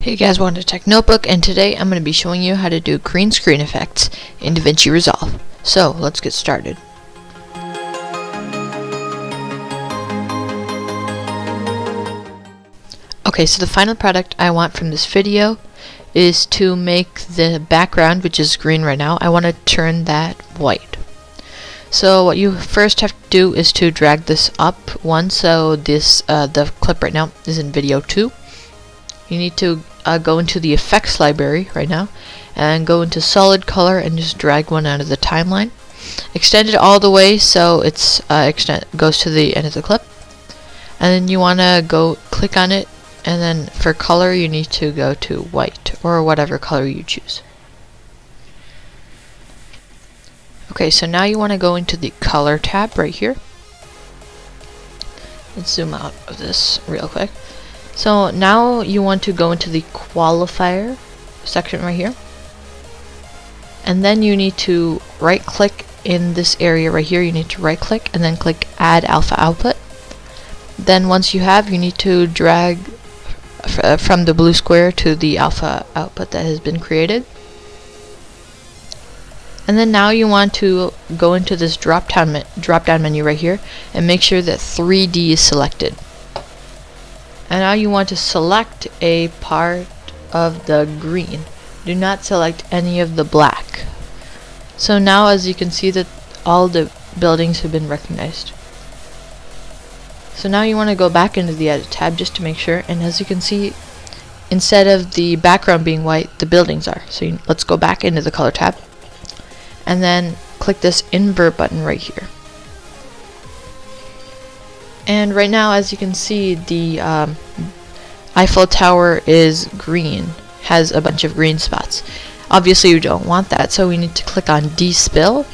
Hey guys, welcome to Tech Notebook, and today I'm going to be showing you how to do green screen effects in DaVinci Resolve. So, let's get started. Okay, so the final product I want from this video is to make the background, which is green right now, I want to turn that white. So what you first have to do is to drag this up one, so this the clip right now is in video 2. You need to go into the effects library right now and go into solid color and just drag one out of the timeline. Extend it all the way so it's goes to the end of the clip, and then you want to go click on it, and then for color you need to go to white or whatever color you choose. Okay, so now you want to go into the color tab right here. Let's zoom out of this real quick. So now you want to go into the qualifier section right here, and then you need to right click in this area right here. You need to right click and then click add alpha output. Then once you have, you need to drag from the blue square to the alpha output that has been created. And then now you want to go into this drop down menu right here and make sure that 3D is selected. And now you want to select a part of the green. Do not select any of the black. So now, as you can see, that all the buildings have been recognized. So now you want to go back into the edit tab just to make sure, and as you can see, instead of the background being white, the buildings are. So let's go back into the color tab and then click this invert button right here. And right now, as you can see, the Eiffel Tower is green, has a bunch of green spots. Obviously you don't want that, so we need to click on despill,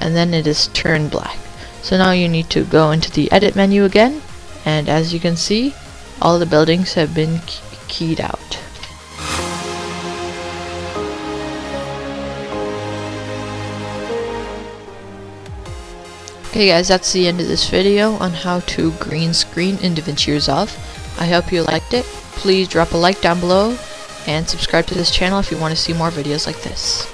and then it is turned black. So now you need to go into the edit menu again, and as you can see, all the buildings have been keyed out. Okay guys, that's the end of this video on how to green screen in DaVinci Resolve. I hope you liked it. Please drop a like down below and subscribe to this channel if you want to see more videos like this.